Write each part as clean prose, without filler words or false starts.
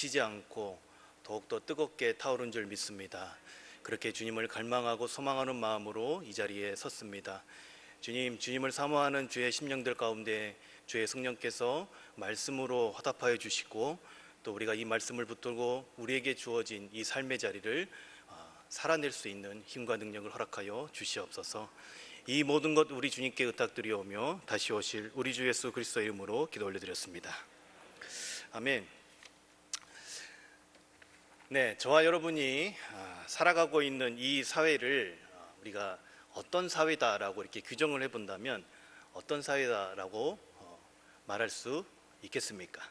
그치지 않고 더욱더 뜨겁게 타오른 줄 믿습니다. 그렇게 주님을 갈망하고 소망하는 마음으로 이 자리에 섰습니다. 주님을 사모하는 주의 심령들 가운데 주의 성령께서 말씀으로 화답하여 주시고, 또 우리가 이 말씀을 붙들고 우리에게 주어진 이 삶의 자리를 살아낼 수 있는 힘과 능력을 허락하여 주시옵소서. 이 모든 것 우리 주님께 의탁드리오며 다시 오실 우리 주 예수 그리스도의 이름으로 기도 올려드렸습니다. 아멘. 네, 저와 여러분이 살아가고 있는 이 사회를 우리가 어떤 사회다라고 이렇게 규정을 해본다면 어떤 사회다라고 말할 수 있겠습니까?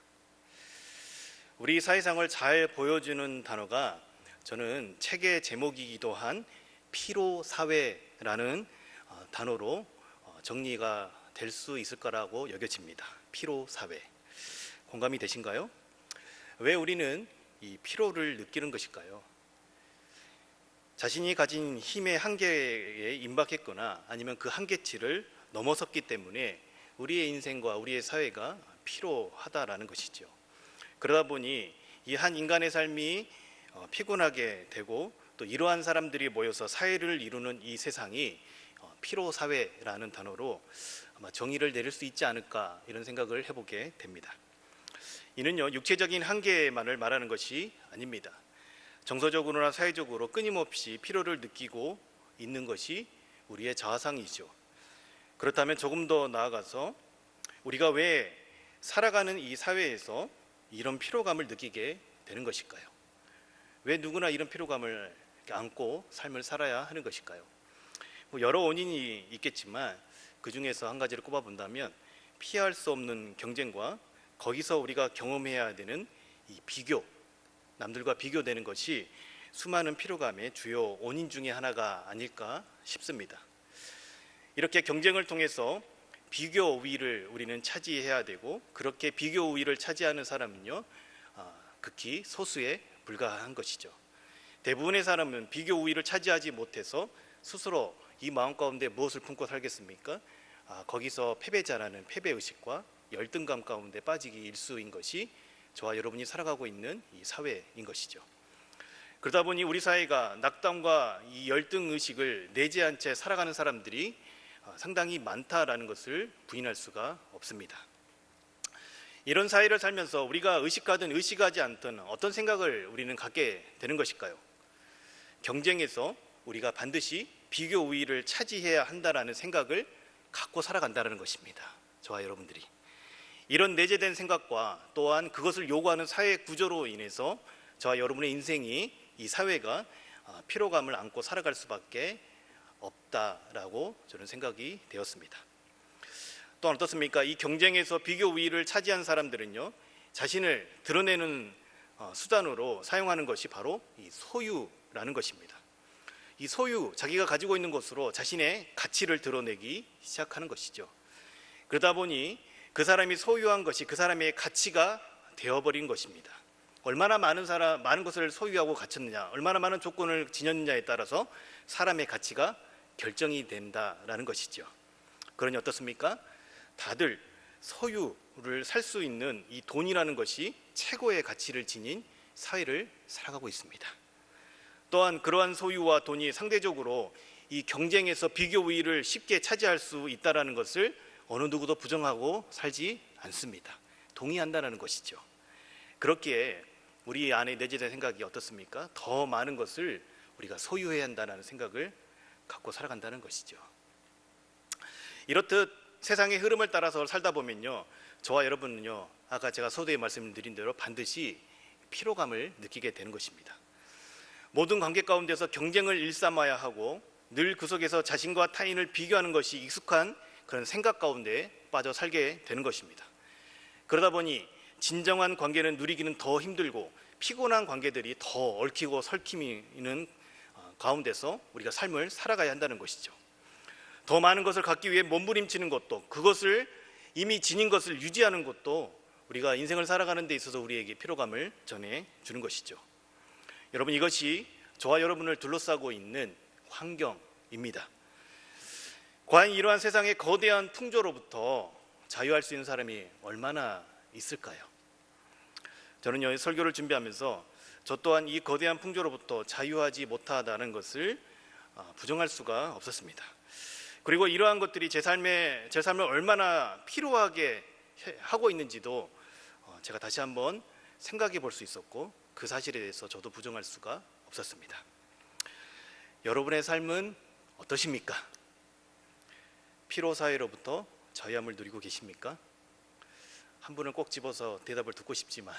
우리 사회상을 잘 보여주는 단어가, 저는 책의 제목이기도 한 피로사회라는 단어로 정리가 될 수 있을 거라고 여겨집니다. 피로사회. 공감이 되신가요? 왜 우리는 이 피로를 느끼는 것일까요? 자신이 가진 힘의 한계에 임박했거나 아니면 그 한계치를 넘어섰기 때문에 우리의 인생과 우리의 사회가 피로하다라는 것이죠. 그러다 보니 이 한 인간의 삶이 피곤하게 되고, 또 이러한 사람들이 모여서 사회를 이루는 이 세상이 피로사회라는 단어로 아마 정의를 내릴 수 있지 않을까, 이런 생각을 해보게 됩니다. 이는요, 육체적인 한계만을 말하는 것이 아닙니다. 정서적으로나 사회적으로 끊임없이 피로를 느끼고 있는 것이 우리의 자아상이죠. 그렇다면 조금 더 나아가서 우리가 왜 살아가는 이 사회에서 이런 피로감을 느끼게 되는 것일까요? 왜 누구나 이런 피로감을 안고 삶을 살아야 하는 것일까요? 여러 원인이 있겠지만 그 중에서 한 가지를 꼽아본다면, 피할 수 없는 경쟁과 거기서 우리가 경험해야 되는 이 비교, 남들과 비교되는 것이 수많은 피로감의 주요 원인 중에 하나가 아닐까 싶습니다. 이렇게 경쟁을 통해서 비교 우위를 우리는 차지해야 되고, 그렇게 비교 우위를 차지하는 사람은요, 극히 소수에 불과한 것이죠. 대부분의 사람은 비교 우위를 차지하지 못해서 스스로 이 마음 가운데 무엇을 품고 살겠습니까? 거기서 패배자라는 패배의식과 열등감 가운데 빠지기 일쑤인 것이 저와 여러분이 살아가고 있는 이 사회인 것이죠. 그러다 보니 우리 사회가 낙담과 이 열등의식을 내재한 채 살아가는 사람들이 상당히 많다라는 것을 부인할 수가 없습니다. 이런 사회를 살면서 우리가 의식하든 의식하지 않든 어떤 생각을 우리는 갖게 되는 것일까요? 경쟁에서 우리가 반드시 비교 우위를 차지해야 한다라는 생각을 갖고 살아간다는 것입니다. 저와 여러분들이 이런 내재된 생각과 또한 그것을 요구하는 사회 구조로 인해서 저와 여러분의 인생이, 이 사회가 피로감을 안고 살아갈 수밖에 없다라고 저는 생각이 되었습니다. 또한 어떻습니까? 이 경쟁에서 비교 우위를 차지한 사람들은요, 자신을 드러내는 수단으로 사용하는 것이 바로 이 소유라는 것입니다. 이 소유, 자기가 가지고 있는 것으로 자신의 가치를 드러내기 시작하는 것이죠. 그러다 보니 그 사람이 소유한 것이 그 사람의 가치가 되어버린 것입니다. 얼마나 많은 것을 소유하고 갖췄느냐, 얼마나 많은 조건을 지녔느냐에 따라서 사람의 가치가 결정이 된다라는 것이죠. 그러니 어떻습니까? 다들 소유를 살 수 있는 이 돈이라는 것이 최고의 가치를 지닌 사회를 살아가고 있습니다. 또한 그러한 소유와 돈이 상대적으로 이 경쟁에서 비교 우위를 쉽게 차지할 수 있다는 것을 어느 누구도 부정하고 살지 않습니다. 동의한다는 것이죠. 그렇기에 우리 안에 내재된 생각이 어떻습니까? 더 많은 것을 우리가 소유해야 한다는 생각을 갖고 살아간다는 것이죠. 이렇듯 세상의 흐름을 따라서 살다 보면요, 저와 여러분은요, 아까 제가 서두에 말씀드린 대로 반드시 피로감을 느끼게 되는 것입니다. 모든 관계 가운데서 경쟁을 일삼아야 하고 늘 그 속에서 자신과 타인을 비교하는 것이 익숙한 그런 생각 가운데 빠져 살게 되는 것입니다. 그러다 보니 진정한 관계는 누리기는 더 힘들고 피곤한 관계들이 더 얽히고 설키는 가운데서 우리가 삶을 살아가야 한다는 것이죠. 더 많은 것을 갖기 위해 몸부림치는 것도, 그것을 이미 지닌 것을 유지하는 것도 우리가 인생을 살아가는 데 있어서 우리에게 피로감을 전해주는 것이죠. 여러분, 이것이 저와 여러분을 둘러싸고 있는 환경입니다. 과연 이러한 세상의 거대한 풍조로부터 자유할 수 있는 사람이 얼마나 있을까요? 저는 설교를 준비하면서 저 또한 이 거대한 풍조로부터 자유하지 못하다는 것을 부정할 수가 없었습니다. 그리고 이러한 것들이 제 삶을 얼마나 필요하게 하고 있는지도 제가 다시 한번 생각해 볼 수 있었고, 그 사실에 대해서 저도 부정할 수가 없었습니다. 여러분의 삶은 어떠십니까? 피로사회로부터 자유함을 누리고 계십니까? 한 분은 꼭 집어서 대답을 듣고 싶지만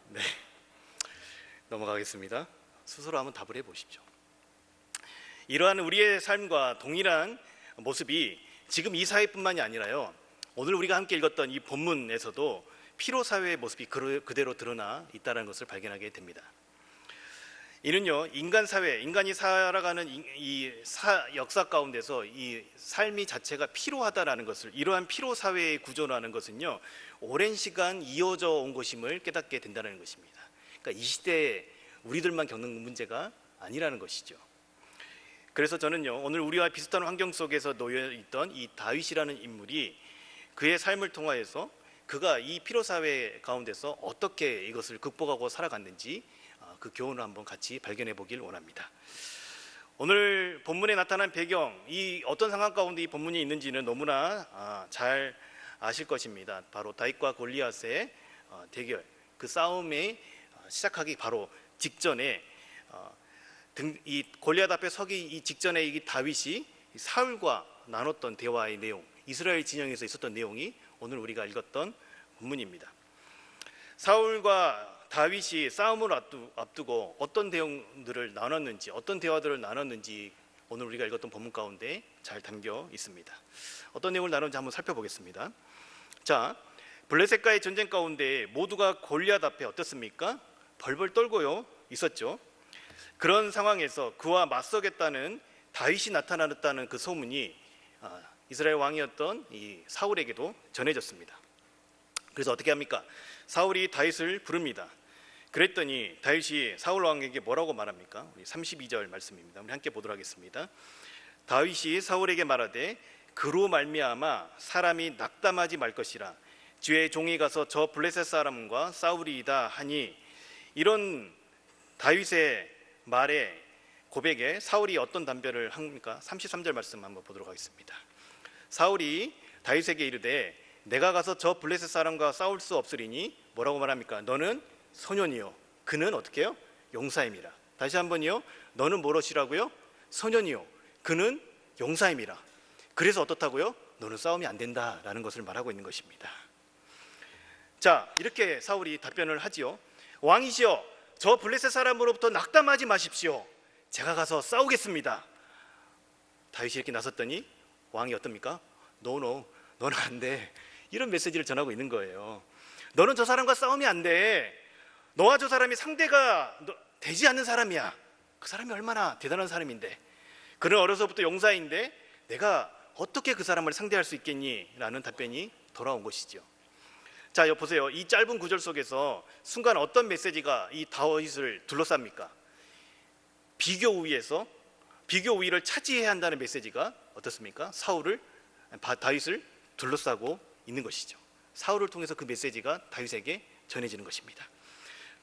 네, 넘어가겠습니다. 스스로 한번 답을 해보십시오. 이러한 우리의 삶과 동일한 모습이 지금 이 사회뿐만이 아니라요, 오늘 우리가 함께 읽었던 이 본문에서도 피로사회의 모습이 그대로 드러나 있다는 것을 발견하게 됩니다. 이는요, 인간이 살아가는 이 역사 가운데서 이 삶이 자체가 피로하다라는 것을, 이러한 피로사회의 구조라는 것은요, 오랜 시간 이어져 온 것임을 깨닫게 된다는 것입니다. 그러니까 이 시대에 우리들만 겪는 문제가 아니라는 것이죠. 그래서 저는요, 오늘 우리와 비슷한 환경 속에서 놓여 있던 이 다윗이라는 인물이 그의 삶을 통하여서 그가 이 피로사회 가운데서 어떻게 이것을 극복하고 살아갔는지 그 교훈을 한번 같이 발견해 보길 원합니다. 오늘 본문에 나타난 배경, 이 어떤 상황 가운데 이 본문이 있는지는 너무나 잘 아실 것입니다. 바로 다윗과 골리앗의 대결, 그 싸움이 시작하기 바로 직전에 이 골리앗 앞에 서기 직전에 이 다윗이 사울과 나눴던 대화의 내용, 이스라엘 진영에서 있었던 내용이 오늘 우리가 읽었던 본문입니다. 사울과 다윗이 싸움을 앞두고 어떤 내용들을 나눴는지, 어떤 대화들을 나눴는지 오늘 우리가 읽었던 본문 가운데 잘 담겨 있습니다. 어떤 내용을 나눴는지 한번 살펴보겠습니다. 자, 블레셋과의 전쟁 가운데 모두가 골리앗 앞에 어떻습니까? 벌벌 떨고요 있었죠. 그런 상황에서 그와 맞서겠다는 다윗이 나타났다는 그 소문이 이스라엘 왕이었던 이 사울에게도 전해졌습니다. 그래서 어떻게 합니까? 사울이 다윗을 부릅니다. 그랬더니 다윗이 사울 왕에게 뭐라고 말합니까? 우리 32절 말씀입니다. 우리 함께 보도록 하겠습니다. 다윗이 사울에게 말하되 그로 말미암아 사람이 낙담하지 말 것이라 주의 종이 가서 저 블레셋 사람과 싸우리이다 하니, 이런 다윗의 말에 고백에 사울이 어떤 답변을 합니까? 33절 말씀 한번 보도록 하겠습니다. 사울이 다윗에게 이르되 내가 가서 저 블레셋 사람과 싸울 수 없으리니 뭐라고 말합니까? 너는 소년이요 그는 어떻게 해요? 용사임이라. 다시 한번요, 너는 무엇이라고요? 소년이요 그는 용사임이라. 그래서 어떻다고요? 너는 싸움이 안 된다라는 것을 말하고 있는 것입니다. 자, 이렇게 사울이 답변을 하지요. 왕이시여, 저 블레셋 사람으로부터 낙담하지 마십시오. 제가 가서 싸우겠습니다. 다윗이 이렇게 나섰더니 왕이 어떻습니까? 너는 안 돼. 이런 메시지를 전하고 있는 거예요. 너는 저 사람과 싸우면 안 돼. 너와 저 사람이 상대가 되지 않는 사람이야. 그 사람이 얼마나 대단한 사람인데, 그는 어려서부터 용사인데 내가 어떻게 그 사람을 상대할 수 있겠니? 라는 답변이 돌아온 것이죠. 자, 보세요. 이 짧은 구절 속에서 순간 어떤 메시지가 이 다윗을 둘러쌉니까? 비교 우위를 차지해야 한다는 메시지가 어떻습니까? 다윗을 둘러싸고 있는 것이죠. 사울을 통해서 그 메시지가 다윗에게 전해지는 것입니다.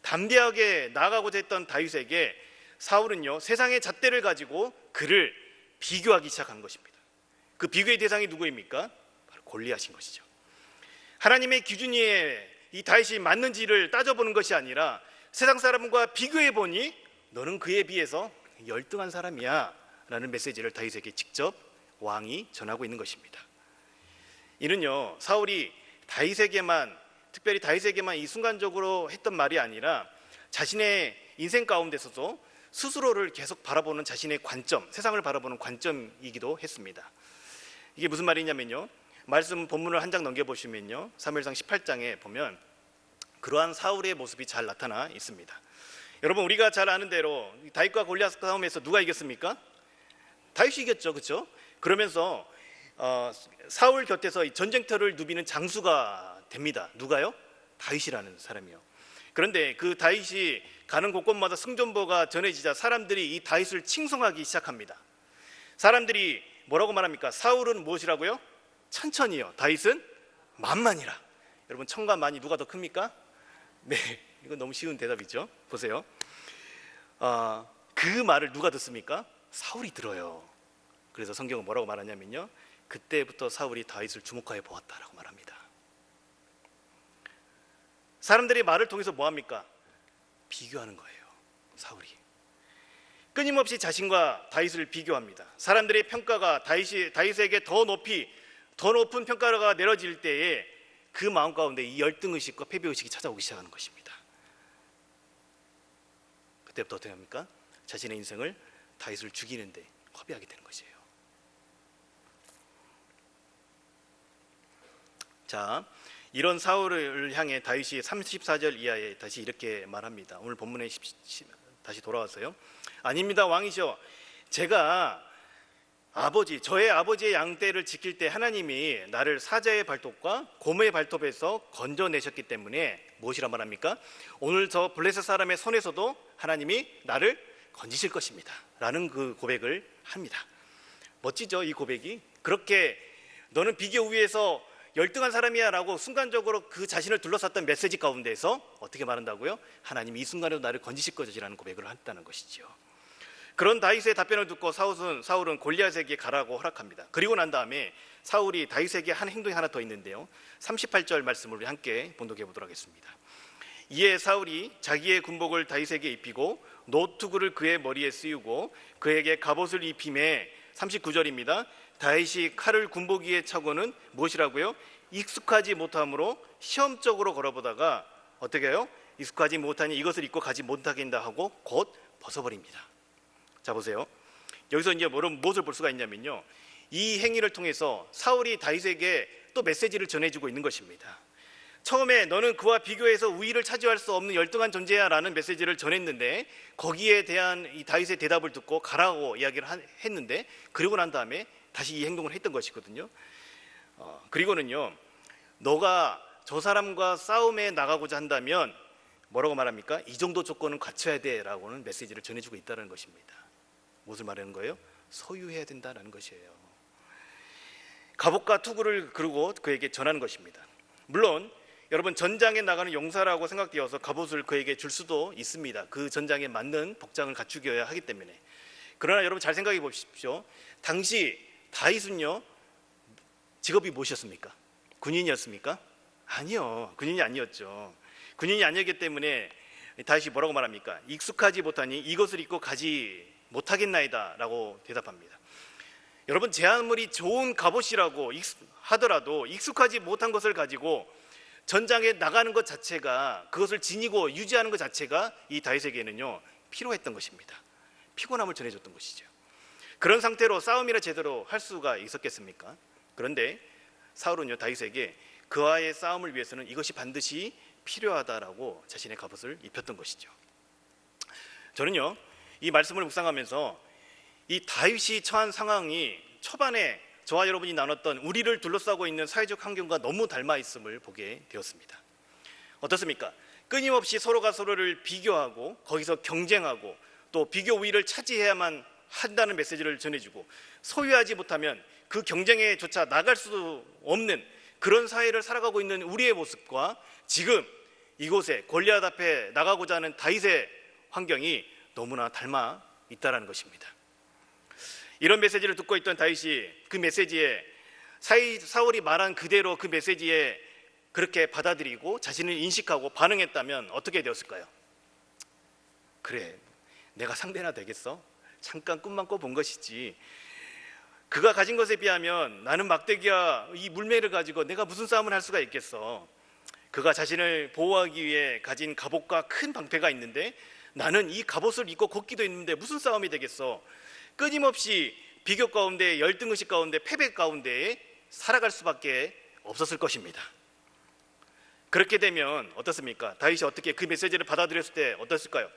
담대하게 나아가고자 했던 다윗에게 사울은요, 세상의 잣대를 가지고 그를 비교하기 시작한 것입니다. 그 비교의 대상이 누구입니까? 바로 골리앗인 것이죠. 하나님의 기준에 이 다윗이 맞는지를 따져보는 것이 아니라 세상 사람과 비교해보니 너는 그에 비해서 열등한 사람이야 라는 메시지를 다윗에게 직접 왕이 전하고 있는 것입니다. 이는요, 사울이 특별히 다윗에게만 이 순간적으로 했던 말이 아니라 자신의 인생 가운데서도 스스로를 계속 바라보는 자신의 관점, 세상을 바라보는 관점이기도 했습니다. 이게 무슨 말이냐면요, 말씀 본문을 한 장 넘겨보시면요, 사무엘상 18장에 보면 그러한 사울의 모습이 잘 나타나 있습니다. 여러분, 우리가 잘 아는 대로 다윗과 골리앗 싸움에서 누가 이겼습니까? 다윗이 이겼죠, 그렇죠? 그러면서 사울 곁에서 이 전쟁터를 누비는 장수가 됩니다. 누가요? 다윗이라는 사람이요. 그런데 그 다윗이 가는 곳곳마다 승전보가 전해지자 사람들이 이 다윗을 칭송하기 시작합니다. 사람들이 뭐라고 말합니까? 사울은 무엇이라고요? 천천히요, 다윗은 만만이라. 여러분, 천과 만이 누가 더 큽니까? 네, 이건 너무 쉬운 대답이죠. 보세요. 그 말을 누가 듣습니까? 사울이 들어요. 그래서 성경은 뭐라고 말하냐면요, 그때부터 사울이 다윗을 주목하여 보았다라고 말합니다. 사람들이 말을 통해서 뭐합니까? 비교하는 거예요. 사울이 끊임없이 자신과 다윗을 비교합니다. 사람들의 평가가 다윗에게 더 높은 평가가 내려질 때에 그 마음 가운데 이 열등의식과 패배의식이 찾아오기 시작하는 것입니다. 그때부터 어떻게 합니까? 자신의 인생을 다윗을 죽이는데 허비하게 되는 것이에요. 자, 이런 사울을 향해 다윗이 34절 이하에 다시 이렇게 말합니다. 오늘 본문에 다시 돌아와서요. 아닙니다, 왕이시여. 제가 저의 아버지의 양떼를 지킬 때 하나님이 나를 사자의 발톱과 곰의 발톱에서 건져내셨기 때문에 무엇이라 말합니까? 오늘 저 블레셋 사람의 손에서도 하나님이 나를 건지실 것입니다 라는 그 고백을 합니다. 멋지죠, 이 고백이? 그렇게 너는 비교 위에서 열등한 사람이야 라고 순간적으로 그 자신을 둘러쌌던 메시지 가운데에서 어떻게 말한다고요? 하나님이 이 순간에도 나를 건지실 것이라는 고백을 했다는 것이죠. 그런 다윗의 답변을 듣고 사울은 골리앗에게 가라고 허락합니다. 그리고 난 다음에 사울이 다윗에게 한 행동이 하나 더 있는데요, 38절 말씀을 우리 함께 본독해 보도록 하겠습니다. 이에 사울이 자기의 군복을 다윗에게 입히고 노투구를 그의 머리에 씌우고 그에게 갑옷을 입히매, 39절입니다. 다윗이 칼을 군복 위에 차고는 무엇이라고요? 익숙하지 못함으로 시험적으로 걸어보다가 어떻게 해요? 익숙하지 못하니 이것을 입고 가지 못하겠다 하고 곧 벗어버립니다. 자, 보세요. 여기서 이제 무엇을 볼 수가 있냐면요, 이 행위를 통해서 사울이 다윗에게 또 메시지를 전해주고 있는 것입니다. 처음에 너는 그와 비교해서 우위를 차지할 수 없는 열등한 존재야 라는 메시지를 전했는데, 거기에 대한 이 다윗의 대답을 듣고 가라고 이야기를 했는데, 그리고 난 다음에 다시 이 행동을 했던 것이거든요. 그리고는요, 너가 저 사람과 싸움에 나가고자 한다면 뭐라고 말합니까? 이 정도 조건은 갖춰야 돼 라고는 메시지를 전해주고 있다는 것입니다. 무엇을 말하는 거예요? 소유해야 된다는 것이에요. 갑옷과 투구를 그리고 그에게 전하는 것입니다. 물론 여러분, 전장에 나가는 용사라고 생각되어서 갑옷을 그에게 줄 수도 있습니다. 그 전장에 맞는 복장을 갖추겨야 하기 때문에. 그러나 여러분 잘 생각해 보십시오. 당시 다윗은요, 직업이 무엇이었습니까? 군인이었습니까? 아니요, 군인이 아니었죠. 군인이 아니었기 때문에 다윗이 뭐라고 말합니까? 익숙하지 못하니 이것을 입고 가지 못하겠나이다 라고 대답합니다. 여러분, 제 아무리 좋은 갑옷이라고 하더라도 익숙하지 못한 것을 가지고 전장에 나가는 것 자체가, 그것을 지니고 유지하는 것 자체가 이 다윗에게는요 피로했던 것입니다. 피곤함을 전해줬던 것이죠. 그런 상태로 싸움이라 제대로 할 수가 있었겠습니까? 그런데 사울은요, 다윗에게 그와의 싸움을 위해서는 이것이 반드시 필요하다라고 자신의 갑옷을 입혔던 것이죠. 저는요, 이 말씀을 묵상하면서 이 다윗이 처한 상황이 초반에 저와 여러분이 나눴던 우리를 둘러싸고 있는 사회적 환경과 너무 닮아 있음을 보게 되었습니다. 어떻습니까? 끊임없이 서로가 서로를 비교하고 거기서 경쟁하고 또 비교 우위를 차지해야만 한다는 메시지를 전해주고, 소유하지 못하면 그 경쟁에조차 나갈 수 없는 그런 사회를 살아가고 있는 우리의 모습과 지금 이곳에 골리앗 앞에 나가고자 하는 다윗의 환경이 너무나 닮아 있다는 것입니다. 이런 메시지를 듣고 있던 다윗이 그 메시지에, 사울이 말한 그대로 그 메시지에 그렇게 받아들이고 자신을 인식하고 반응했다면 어떻게 되었을까요? 그래, 내가 상대나 되겠어? 잠깐 꿈만 꿔본 것이지, 그가 가진 것에 비하면 나는 막대기와 이 물매를 가지고 내가 무슨 싸움을 할 수가 있겠어. 그가 자신을 보호하기 위해 가진 갑옷과 큰 방패가 있는데 나는 이 갑옷을 입고 걷기도 있는데 무슨 싸움이 되겠어. 끊임없이 비교 가운데, 열등의식 가운데, 패배 가운데 살아갈 수밖에 없었을 것입니다. 그렇게 되면 어떻습니까? 다윗이 어떻게 그 메시지를 받아들였을 때 어떻을까요?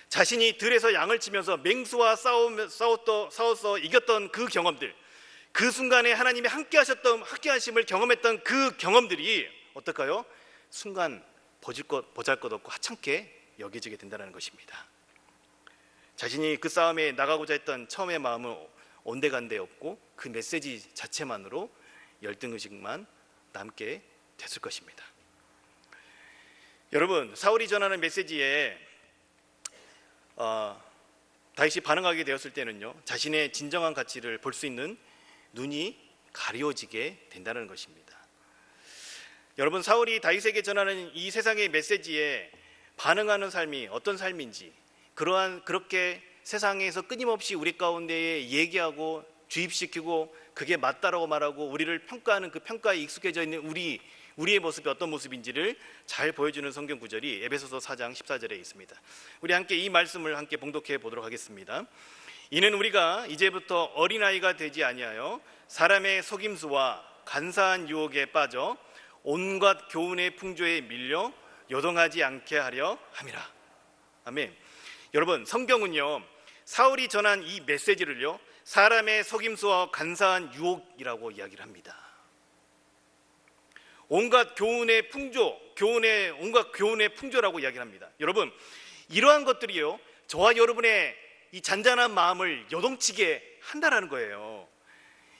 자신이 들에서 양을 치면서 맹수와 싸워서 이겼던 그 경험들, 그 순간에 하나님이 함께 하심을 경험했던 그 경험들이 어떨까요? 순간 보잘것없고 하찮게 여겨지게 된다는 것입니다. 자신이 그 싸움에 나가고자 했던 처음의 마음은 온데간데 없고 그 메시지 자체만으로 열등의식만 남게 됐을 것입니다. 여러분, 사울이 전하는 메시지에 다윗이 반응하게 되었을 때는요, 자신의 진정한 가치를 볼 수 있는 눈이 가려지게 된다는 것입니다. 여러분, 사울이 다윗에게 전하는 이 세상의 메시지에 반응하는 삶이 어떤 삶인지, 그렇게 세상에서 끊임없이 우리 가운데에 얘기하고 주입시키고 그게 맞다라고 말하고 우리를 평가하는 그 평가에 익숙해져 있는 우리의 모습이 어떤 모습인지를 잘 보여주는 성경 구절이 에베소서 4장 14절에 있습니다. 우리 함께 이 말씀을 함께 봉독해 보도록 하겠습니다. 이는 우리가 이제부터 어린아이가 되지 아니하여 사람의 속임수와 간사한 유혹에 빠져 온갖 교훈의 풍조에 밀려 요동하지 않게 하려 함이라. 아멘. 여러분, 성경은요, 사울이 전한 이 메시지를요, 사람의 속임수와 간사한 유혹이라고 이야기를 합니다. 온갖 교훈의 풍조, 온갖 교훈의 풍조라고 이야기를 합니다. 여러분, 이러한 것들이요, 저와 여러분의 이 잔잔한 마음을 요동치게 한다라는 거예요.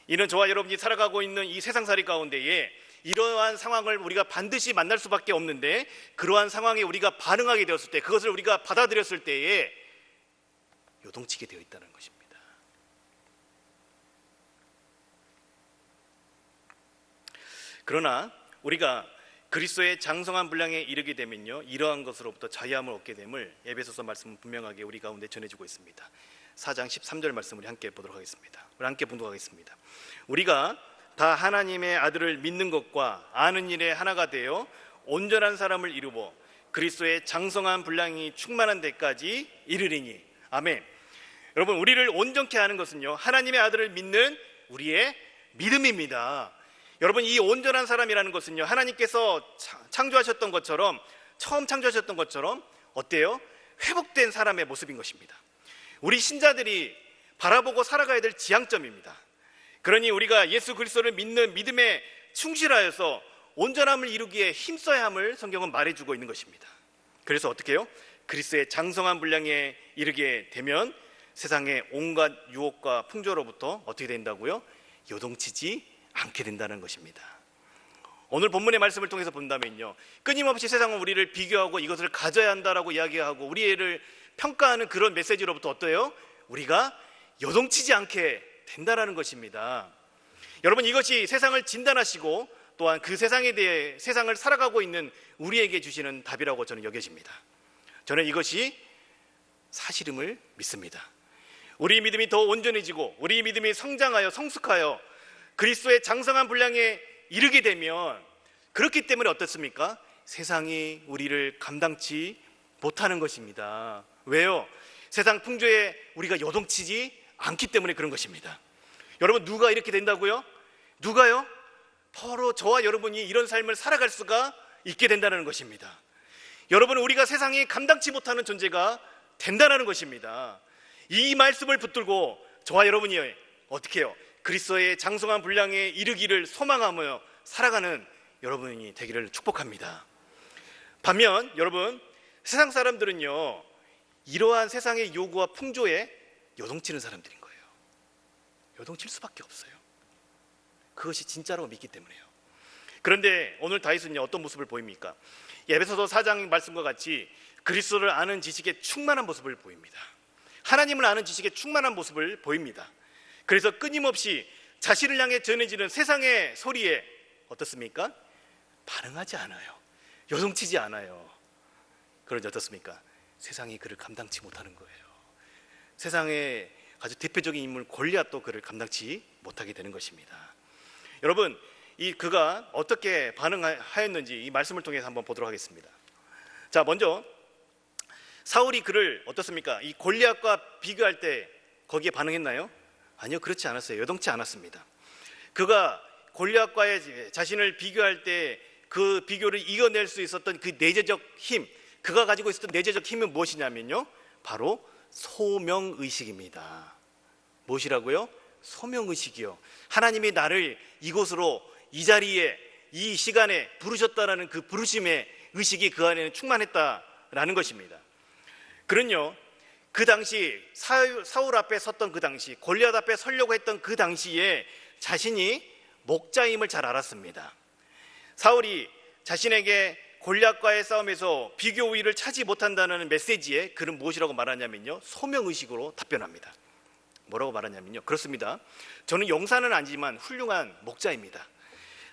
이는 저와 여러분이 살아가고 있는 이 세상살이 가운데에 이러한 상황을 우리가 반드시 만날 수밖에 없는데, 그러한 상황에 우리가 반응하게 되었을 때, 그것을 우리가 받아들였을 때에 요동치게 되어 있다는 것입니다. 그러나 우리가 그리스도의 장성한 분량에 이르게 되면요, 이러한 것으로부터 자유함을 얻게 됨을 에베소서 말씀은 분명하게 우리 가운데 전해주고 있습니다. 4장 13절 말씀 우리 함께 보도록 하겠습니다. 우리 함께 봉독하겠습니다. 우리가 다 하나님의 아들을 믿는 것과 아는 일에 하나가 되어 온전한 사람을 이루고 그리스도의 장성한 분량이 충만한 데까지 이르리니. 아멘. 여러분, 우리를 온전케 하는 것은요, 하나님의 아들을 믿는 우리의 믿음입니다. 여러분, 이 온전한 사람이라는 것은요, 하나님께서 창조하셨던 것처럼, 처음 창조하셨던 것처럼 어때요? 회복된 사람의 모습인 것입니다. 우리 신자들이 바라보고 살아가야 될 지향점입니다. 그러니 우리가 예수 그리스도를 믿는 믿음에 충실하여서 온전함을 이루기에 힘써야 함을 성경은 말해주고 있는 것입니다. 그래서 어떻게 해요? 그리스도의 장성한 분량에 이르게 되면 세상의 온갖 유혹과 풍조로부터 어떻게 된다고요? 요동치지 않게 된다는 것입니다. 오늘 본문의 말씀을 통해서 본다면요, 끊임없이 세상은 우리를 비교하고 이것을 가져야 한다라고 이야기하고 우리를 평가하는 그런 메시지로부터 어때요? 우리가 요동치지 않게 된다라는 것입니다. 여러분, 이것이 세상을 진단하시고 또한 그 세상에 대해 세상을 살아가고 있는 우리에게 주시는 답이라고 저는 여겨집니다. 저는 이것이 사실임을 믿습니다. 우리 믿음이 더 온전해지고 우리 믿음이 성장하여 성숙하여 그리스도의 장성한 분량에 이르게 되면, 그렇기 때문에 어떻습니까? 세상이 우리를 감당치 못하는 것입니다. 왜요? 세상 풍조에 우리가 요동치지 않기 때문에 그런 것입니다. 여러분, 누가 이렇게 된다고요? 누가요? 바로 저와 여러분이 이런 삶을 살아갈 수가 있게 된다는 것입니다. 여러분, 우리가 세상이 감당치 못하는 존재가 된다는 것입니다. 이 말씀을 붙들고 저와 여러분이 어떻게 해요? 그리스도의 장성한 분량에 이르기를 소망하며 살아가는 여러분이 되기를 축복합니다. 반면 여러분, 세상 사람들은요, 이러한 세상의 요구와 풍조에 요동치는 사람들인 거예요. 요동칠 수밖에 없어요. 그것이 진짜라고 믿기 때문에요. 그런데 오늘 다윗은요, 어떤 모습을 보입니까? 에베소서 4장 말씀과 같이 그리스도를 아는 지식에 충만한 모습을 보입니다. 하나님을 아는 지식에 충만한 모습을 보입니다. 그래서 끊임없이 자신을 향해 전해지는 세상의 소리에 어떻습니까? 반응하지 않아요. 요동치지 않아요. 그런지 어떻습니까? 세상이 그를 감당치 못하는 거예요. 세상의 아주 대표적인 인물 골리앗도 그를 감당치 못하게 되는 것입니다. 여러분, 그가 어떻게 반응하였는지 이 말씀을 통해서 한번 보도록 하겠습니다. 자, 먼저 사울이 그를 어떻습니까? 이 골리앗과 비교할 때 거기에 반응했나요? 아니요, 그렇지 않았어요. 요동치 않았습니다. 그가 골리앗과의 자신을 비교할 때 그 비교를 이겨낼 수 있었던 그 내재적 힘, 그가 가지고 있었던 내재적 힘은 무엇이냐면요, 바로 소명의식입니다. 무엇이라고요? 소명의식이요. 하나님이 나를 이곳으로, 이 자리에, 이 시간에 부르셨다라는 그 부르심의 의식이 그 안에는 충만했다라는 것입니다. 그는요, 그 당시 사울 앞에 섰던 그 당시, 골리앗 앞에 서려고 했던 그 당시에 자신이 목자임을 잘 알았습니다. 사울이 자신에게 골리앗과의 싸움에서 비교 우위를 차지 못한다는 메시지에 그는 무엇이라고 말하냐면요, 소명의식으로 답변합니다. 뭐라고 말하냐면요, 그렇습니다. 저는 용사는 아니지만 훌륭한 목자입니다.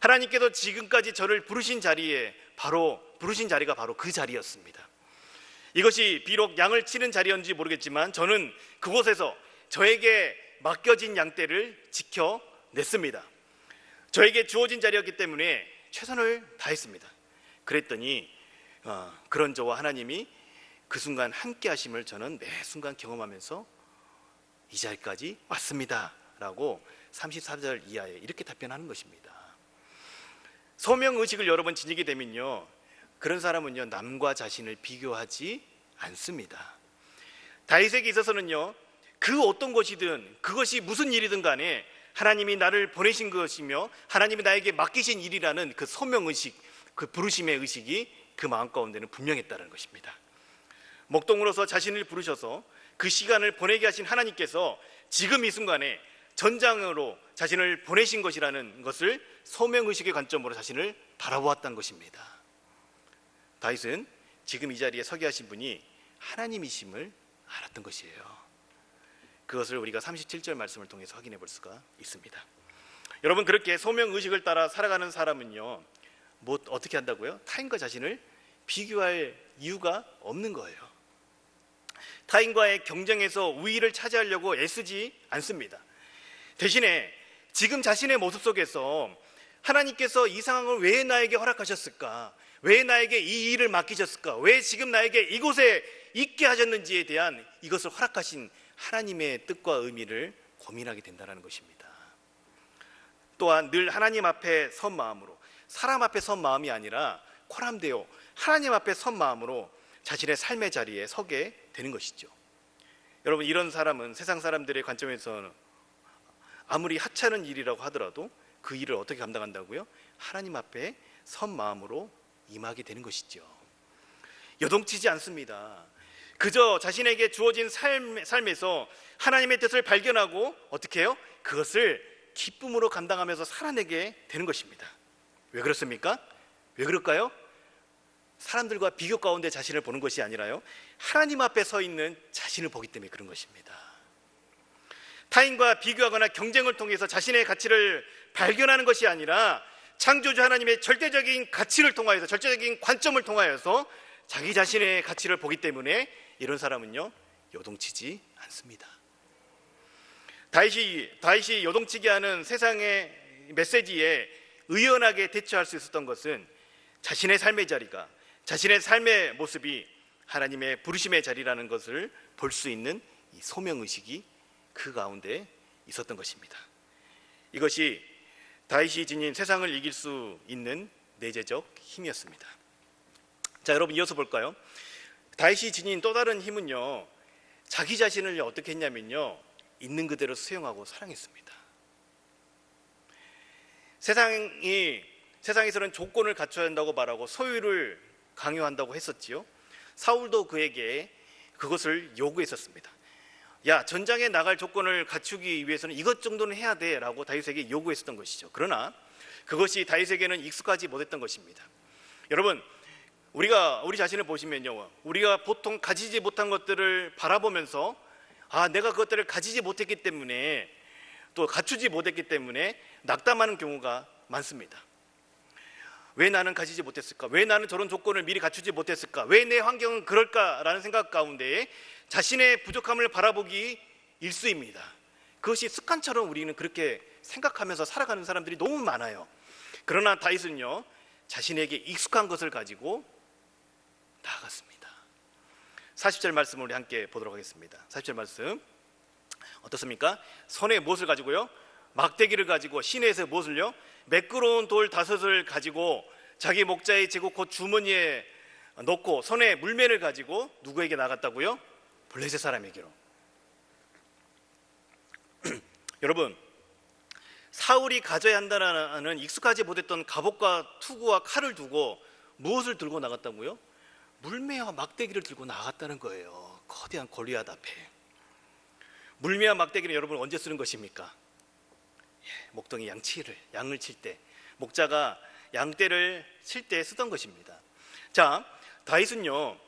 하나님께서 지금까지 저를 부르신 자리가 바로 그 자리였습니다. 이것이 비록 양을 치는 자리였는지 모르겠지만 저는 그곳에서 저에게 맡겨진 양떼를 지켜냈습니다. 저에게 주어진 자리였기 때문에 최선을 다했습니다. 그랬더니 그런 저와 하나님이 그 순간 함께 하심을 저는 매 순간 경험하면서 이 자리까지 왔습니다 라고 34절 이하에 이렇게 답변하는 것입니다. 소명의식을 여러 번 지니게 되면요, 그런 사람은요, 남과 자신을 비교하지 않습니다. 다윗에게 있어서는요, 그 어떤 것이든 그것이 무슨 일이든 간에 하나님이 나를 보내신 것이며 하나님이 나에게 맡기신 일이라는 그 소명의식, 그 부르심의 의식이 그 마음 가운데는 분명했다는 것입니다. 목동으로서 자신을 부르셔서 그 시간을 보내게 하신 하나님께서 지금 이 순간에 전장으로 자신을 보내신 것이라는 것을 소명의식의 관점으로 자신을 바라보았다는 것입니다. 다윗은 지금 이 자리에 서게 하신 분이 하나님이심을 알았던 것이에요. 그것을 우리가 37절 말씀을 통해서 확인해 볼 수가 있습니다. 여러분, 그렇게 소명의식을 따라 살아가는 사람은요, 어떻게 한다고요? 타인과 자신을 비교할 이유가 없는 거예요. 타인과의 경쟁에서 우위를 차지하려고 애쓰지 않습니다. 대신에 지금 자신의 모습 속에서 하나님께서 이 상황을 왜 나에게 허락하셨을까? 왜 나에게 이 일을 맡기셨을까? 왜 지금 나에게 이곳에 있게 하셨는지에 대한 이것을 허락하신 하나님의 뜻과 의미를 고민하게 된다는 것입니다. 또한 늘 하나님 앞에 선 마음으로, 사람 앞에 선 마음이 아니라 코람데오 하나님 앞에 선 마음으로 자신의 삶의 자리에 서게 되는 것이죠. 여러분, 이런 사람은 세상 사람들의 관점에서는 아무리 하찮은 일이라고 하더라도 그 일을 어떻게 감당한다고요? 하나님 앞에 선 마음으로 임하게 되는 것이죠. 요동치지 않습니다. 그저 자신에게 주어진 삶에서 하나님의 뜻을 발견하고 어떻게 해요? 그것을 기쁨으로 감당하면서 살아내게 되는 것입니다. 왜 그렇습니까? 왜 그럴까요? 사람들과 비교 가운데 자신을 보는 것이 아니라요, 하나님 앞에 서 있는 자신을 보기 때문에 그런 것입니다. 타인과 비교하거나 경쟁을 통해서 자신의 가치를 발견하는 것이 아니라 창조주 하나님의 절대적인 가치를 통하여서, 절대적인 관점을 통하여서 자기 자신의 가치를 보기 때문에 이런 사람은요, 요동치지 않습니다. 다윗이 요동치게 하는 세상의 메시지에 의연하게 대처할 수 있었던 것은 자신의 삶의 자리가, 자신의 삶의 모습이 하나님의 부르심의 자리라는 것을 볼 수 있는 이 소명의식이 그 가운데 있었던 것입니다. 이것이 다윗이 지닌 세상을 이길 수 있는 내재적 힘이었습니다. 자, 여러분, 이어서 볼까요? 다윗이 지닌 또 다른 힘은요, 자기 자신을 어떻게 했냐면요, 있는 그대로 수용하고 사랑했습니다. 세상에서는 조건을 갖춰야 한다고 말하고 소유를 강요한다고 했었지요. 사울도 그에게 그것을 요구했었습니다. 야, 전장에 나갈 조건을 갖추기 위해서는 이것 정도는 해야 돼 라고 다윗에게 요구했었던 것이죠. 그러나 그것이 다윗에게는 익숙하지 못했던 것입니다. 여러분, 우리 자신을 보시면요, 우리가 보통 가지지 못한 것들을 바라보면서 내가 그것들을 가지지 못했기 때문에, 또 갖추지 못했기 때문에 낙담하는 경우가 많습니다. 왜 나는 가지지 못했을까? 왜 나는 저런 조건을 미리 갖추지 못했을까? 왜 내 환경은 그럴까라는 생각 가운데 자신의 부족함을 바라보기 일쑤입니다. 그것이 습관처럼 우리는 그렇게 생각하면서 살아가는 사람들이 너무 많아요. 그러나 다윗은요, 자신에게 익숙한 것을 가지고 나아갔습니다. 40절 말씀을 우리 함께 보도록 하겠습니다. 40절 말씀 어떻습니까? 손에 무엇을 가지고요? 막대기를 가지고, 시내에서 무엇을요? 매끄러운 돌 5을 가지고 자기 목자의 제국 곧 주머니에 넣고 손에 물매를 가지고 누구에게 나갔다고요? 블레셋 사람에게로. 여러분, 사울이 가져야 한다는 익숙하지 못했던 갑옷과 투구와 칼을 두고 무엇을 들고 나갔다고요? 물매와 막대기를 들고 나갔다는 거예요. 거대한 골리앗 앞에. 물매와 막대기는 여러분 언제 쓰는 것입니까? 목동이 양을 칠 때, 목자가 양떼를 칠 때 쓰던 것입니다. 자, 다윗은요,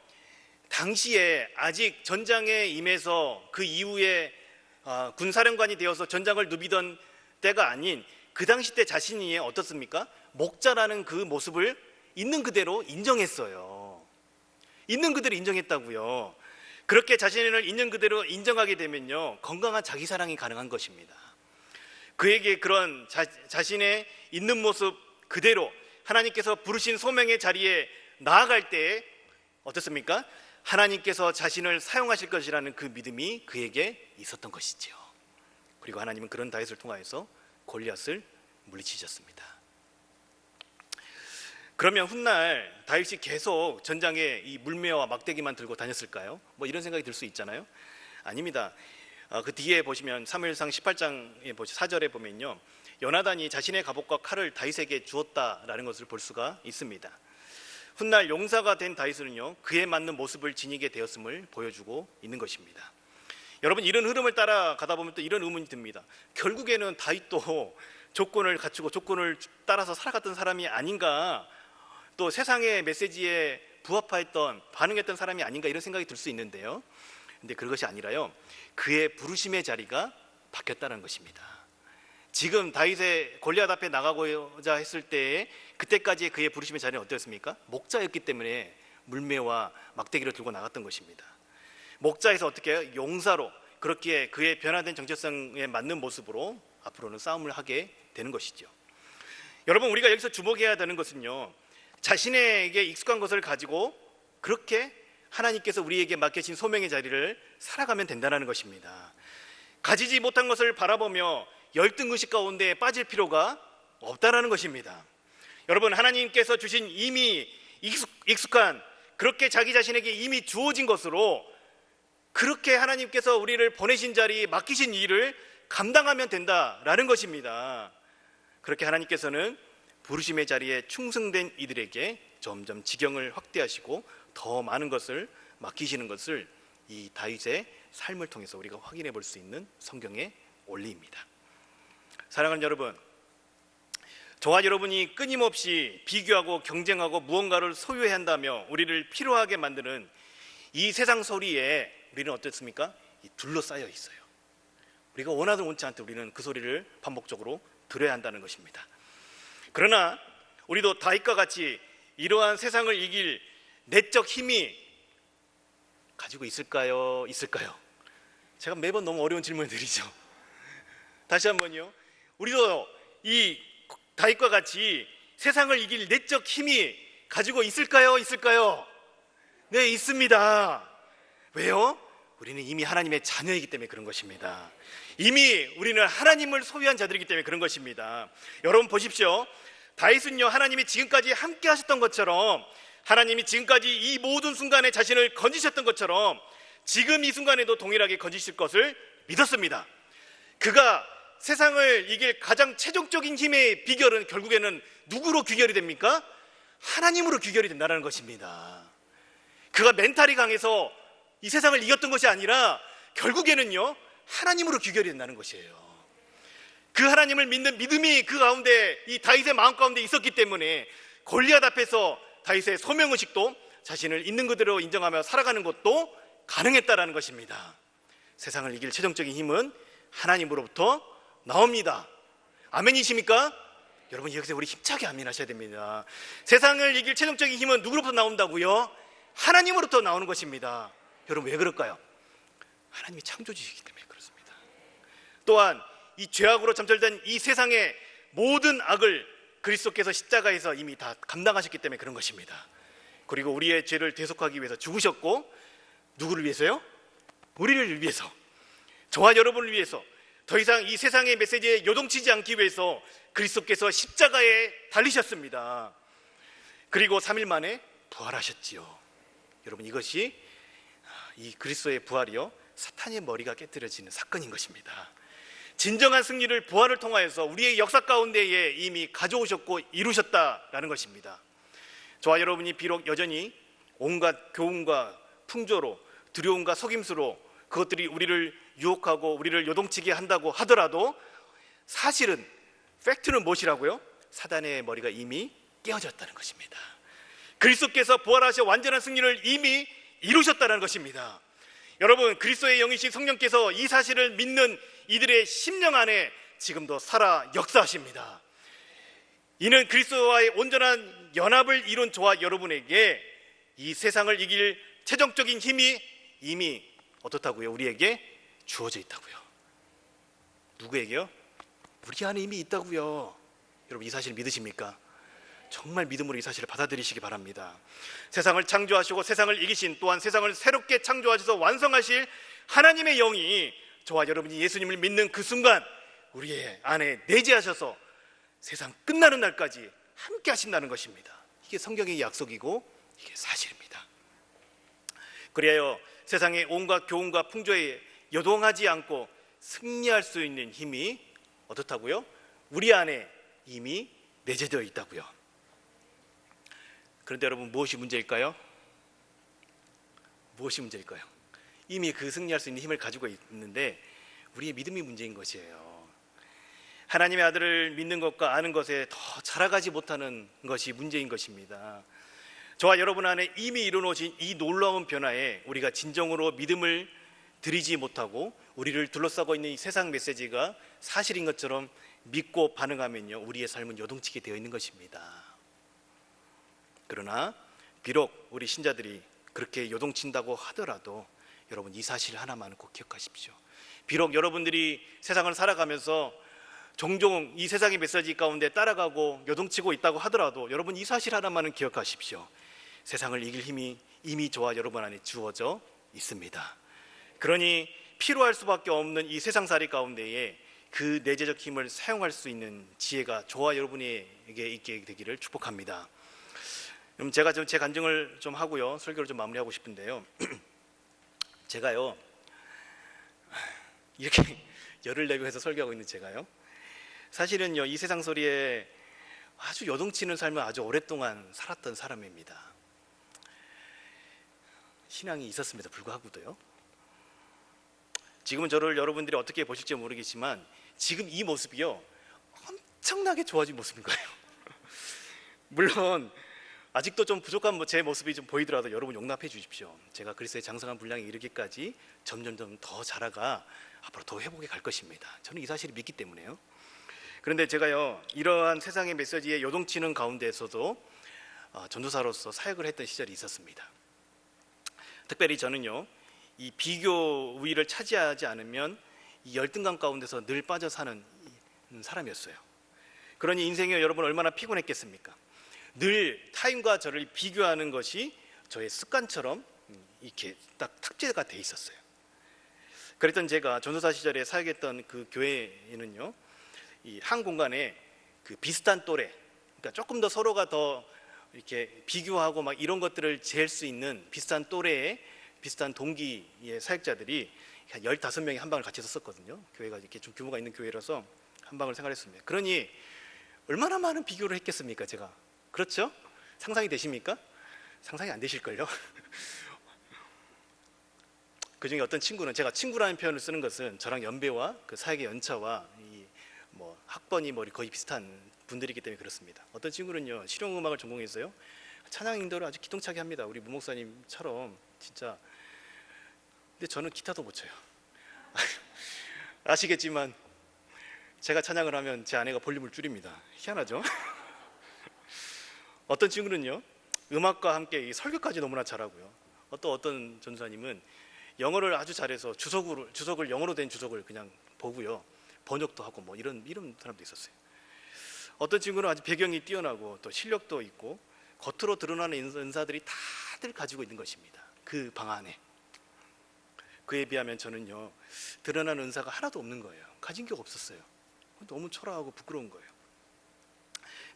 당시에 아직 전장에 임해서 그 이후에 군사령관이 되어서 전장을 누비던 때가 아닌 그 당시 때 자신이 어떻습니까? 목자라는 그 모습을 있는 그대로 인정했어요. 있는 그대로 인정했다고요. 그렇게 자신을 있는 그대로 인정하게 되면요, 건강한 자기사랑이 가능한 것입니다. 그에게 그런 자신의 있는 모습 그대로 하나님께서 부르신 소명의 자리에 나아갈 때 어떻습니까? 하나님께서 자신을 사용하실 것이라는 그 믿음이 그에게 있었던 것이죠. 그리고 하나님은 그런 다윗을 통하여서 골리앗을 물리치셨습니다. 그러면 훗날 다윗이 계속 전장에 이 물매와 막대기만 들고 다녔을까요? 뭐 이런 생각이 들 수 있잖아요. 아닙니다. 그 뒤에 보시면 사무엘상 18장의 4절에 보면요, 요나단이 자신의 갑옷과 칼을 다윗에게 주었다라는 것을 볼 수가 있습니다. 훗날 용사가 된 다윗은요, 그에 맞는 모습을 지니게 되었음을 보여주고 있는 것입니다. 여러분, 이런 흐름을 따라가다 보면 또 이런 의문이 듭니다. 결국에는 다윗도 조건을 갖추고 조건을 따라서 살아갔던 사람이 아닌가, 또 세상의 메시지에 부합했던, 반응했던 사람이 아닌가, 이런 생각이 들 수 있는데요, 근데 그것이 아니라요, 그의 부르심의 자리가 바뀌었다는 것입니다. 지금 다윗의 골리앗 앞에 나가고자 했을 때에 그때까지의 그의 부르심의 자리는 어땠습니까? 목자였기 때문에 물매와 막대기를 들고 나갔던 것입니다. 목자에서 어떻게 해요? 용사로, 그렇게 그의 변화된 정체성에 맞는 모습으로 앞으로는 싸움을 하게 되는 것이죠. 여러분, 우리가 여기서 주목해야 되는 것은요, 자신에게 익숙한 것을 가지고 그렇게 하나님께서 우리에게 맡기신 소명의 자리를 살아가면 된다는 것입니다. 가지지 못한 것을 바라보며 열등의식 가운데 빠질 필요가 없다는 것입니다. 여러분, 하나님께서 주신 이미 익숙한, 그렇게 자기 자신에게 이미 주어진 것으로 그렇게 하나님께서 우리를 보내신 자리, 맡기신 일을 감당하면 된다라는 것입니다. 그렇게 하나님께서는 부르심의 자리에 충성된 이들에게 점점 지경을 확대하시고 더 많은 것을 맡기시는 것을 이 다윗의 삶을 통해서 우리가 확인해 볼 수 있는 성경의 원리입니다. 사랑하는 여러분, 저와 여러분이 끊임없이 비교하고 경쟁하고 무언가를 소유해야 한다며 우리를 필요하게 만드는 이 세상 소리에 우리는 어떻습니까? 둘러싸여 있어요. 우리가 원하든 원치 않든 우리는 그 소리를 반복적으로 들어야 한다는 것입니다. 그러나 우리도 다윗과 같이 이러한 세상을 이길 내적 힘이 가지고 있을까요? 제가 매번 너무 어려운 질문을 드리죠. 다시 한번요. 우리도 이 다윗과 같이 세상을 이길 내적 힘이 가지고 있을까요? 네, 있습니다. 왜요? 우리는 이미 하나님의 자녀이기 때문에 그런 것입니다. 이미 우리는 하나님을 소유한 자들이기 때문에 그런 것입니다. 여러분 보십시오. 다윗은요, 하나님이 지금까지 함께 하셨던 것처럼, 하나님이 지금까지 이 모든 순간에 자신을 건지셨던 것처럼 지금 이 순간에도 동일하게 건지실 것을 믿었습니다. 그가 세상을 이길 가장 최종적인 힘의 비결은 결국에는 누구로 귀결이 됩니까? 하나님으로 귀결이 된다는 것입니다. 그가 멘탈이 강해서 이 세상을 이겼던 것이 아니라 결국에는요, 하나님으로 귀결이 된다는 것이에요. 그 하나님을 믿는 믿음이 그 가운데, 이 다윗의 마음 가운데 있었기 때문에 골리앗 앞에서 다윗의 소명의식도 자신을 있는 그대로 인정하며 살아가는 것도 가능했다라는 것입니다. 세상을 이길 최종적인 힘은 하나님으로부터 나옵니다. 아멘이십니까? 여러분, 여기서 우리 힘차게 아멘하셔야 됩니다. 세상을 이길 최종적인 힘은 누구로부터 나온다고요? 하나님으로부터 나오는 것입니다. 여러분, 왜 그럴까요? 하나님이 창조주시기 때문에 그렇습니다. 또한 이 죄악으로 점철된 이 세상의 모든 악을 그리스도께서 십자가에서 이미 다 감당하셨기 때문에 그런 것입니다. 그리고 우리의 죄를 대속하기 위해서 죽으셨고, 누구를 위해서요? 우리를 위해서, 저와 여러분을 위해서, 더 이상 이 세상의 메시지에 요동치지 않기 위해서 그리스도께서 십자가에 달리셨습니다. 그리고 3일 만에 부활하셨지요. 여러분, 이것이 이 그리스도의 부활이요, 사탄의 머리가 깨뜨려지는 사건인 것입니다. 진정한 승리를 부활을 통하여서 우리의 역사 가운데에 이미 가져오셨고 이루셨다라는 것입니다. 저와 여러분이 비록 여전히 온갖 교훈과 풍조로, 두려움과 속임수로 그것들이 우리를 유혹하고 우리를 요동치게 한다고 하더라도 팩트는 무엇이라고요? 사단의 머리가 이미 깨어졌다는 것입니다. 그리스도께서 부활하셔 완전한 승리를 이미 이루셨다는 것입니다. 여러분, 그리스도의 영이신 성령께서 이 사실을 믿는 이들의 심령 안에 지금도 살아 역사하십니다. 이는 그리스도와의 온전한 연합을 이룬 저와 여러분에게 이 세상을 이길 최종적인 힘이 이미 어떻다고요? 우리에게 주어져 있다고요. 누구에게요? 우리 안에 이미 있다고요. 여러분, 이 사실 믿으십니까? 정말 믿음으로 이 사실을 받아들이시기 바랍니다. 세상을 창조하시고 세상을 이기신, 또한 세상을 새롭게 창조하셔서 완성하실 하나님의 영이 저와 여러분이 예수님을 믿는 그 순간 우리의 안에 내재하셔서 세상 끝나는 날까지 함께 하신다는 것입니다. 이게 성경의 약속이고 이게 사실입니다. 그리하여 세상의 온갖 교훈과 풍조에 요동하지 않고 승리할 수 있는 힘이 어떻다고요? 우리 안에 이미 내재되어 있다고요. 그런데 여러분, 무엇이 문제일까요? 무엇이 문제일까요? 이미 그 승리할 수 있는 힘을 가지고 있는데 우리의 믿음이 문제인 것이에요. 하나님의 아들을 믿는 것과 아는 것에 더 자라가지 못하는 것이 문제인 것입니다. 저와 여러분 안에 이미 이루어진 이 놀라운 변화에 우리가 진정으로 믿음을 드리지 못하고 우리를 둘러싸고 있는 이 세상 메시지가 사실인 것처럼 믿고 반응하면요, 우리의 삶은 요동치게 되어 있는 것입니다. 그러나 비록 우리 신자들이 그렇게 요동친다고 하더라도 여러분, 이 사실 하나만은 꼭 기억하십시오. 비록 여러분들이 세상을 살아가면서 종종 이 세상의 메시지 가운데 따라가고 요동치고 있다고 하더라도 여러분, 이 사실 하나만은 기억하십시오. 세상을 이길 힘이 이미 저와 여러분 안에 주어져 있습니다. 그러니 필요할 수밖에 없는 이 세상살이 가운데에 그 내재적 힘을 사용할 수 있는 지혜가 저와 여러분에게 있게 되기를 축복합니다. 그럼 제가 좀 제 간증을 좀 하고요, 설교를 좀 마무리하고 싶은데요. 제가요, 이렇게 열을 내고 해서 설교하고 있는 제가요, 사실은요, 이 세상 소리에 아주 요동치는 삶을 아주 오랫동안 살았던 사람입니다. 신앙이 있었음에도 불구하고도요. 지금은 저를 여러분들이 어떻게 보실지 모르겠지만 지금 이 모습이요, 엄청나게 좋아진 모습인 거예요. 물론 아직도 좀 부족한 제 모습이 좀 보이더라도 여러분 용납해 주십시오. 제가 그리스도의 장성한 분량에 이르기까지 점점점 더 자라가 앞으로 더 회복해 갈 것입니다. 저는 이 사실을 믿기 때문에요. 그런데 제가요, 이러한 세상의 메시지에 요동치는 가운데에서도 전도사로서 사역을 했던 시절이 있었습니다. 특별히 저는요, 이 비교 우위를 차지하지 않으면 이 열등감 가운데서 늘 빠져 사는 사람이었어요. 그러니 인생이 여러분 얼마나 피곤했겠습니까? 늘 타인과 저를 비교하는 것이 저의 습관처럼 이렇게 딱 탑재가 돼 있었어요. 그랬던 제가 전도사 시절에 사역했던 그 교회에는요, 이 한 공간에 그 비슷한 또래, 그러니까 조금 더 서로가 더 이렇게 비교하고 막 이런 것들을 잴 수 있는 비슷한 또래의 비슷한 동기의 사역자들이 한 15명이 한 방을 같이 썼거든요. 교회가 이렇게 좀 규모가 있는 교회라서 한 방을 생활했습니다. 그러니 얼마나 많은 비교를 했겠습니까, 제가? 그렇죠? 상상이 되십니까? 상상이 안 되실걸요? 그 중에 어떤 친구는, 제가 친구라는 표현을 쓰는 것은 저랑 연배와 그 사역의 연차와 학번이 거의 비슷한 분들이기 때문에 그렇습니다. 어떤 친구는요, 실용음악을 전공했어요. 찬양 인도를 아주 기똥차게 합니다. 우리 무 목사님처럼 진짜. 근데 저는 기타도 못 쳐요. 아시겠지만 제가 찬양을 하면 제 아내가 볼륨을 줄입니다. 희한하죠? 어떤 친구는요, 음악과 함께 이 설교까지 너무나 잘하고요. 어떤 전도사님은 영어를 아주 잘해서 주석을 영어로 된 주석을 그냥 보고요, 번역도 하고 이런 사람도 있었어요. 어떤 친구는 아주 배경이 뛰어나고 또 실력도 있고 겉으로 드러나는 은사들이 다들 가지고 있는 것입니다. 그 방 안에. 그에 비하면 저는요, 드러나는 은사가 하나도 없는 거예요. 가진 게 없었어요. 너무 초라하고 부끄러운 거예요.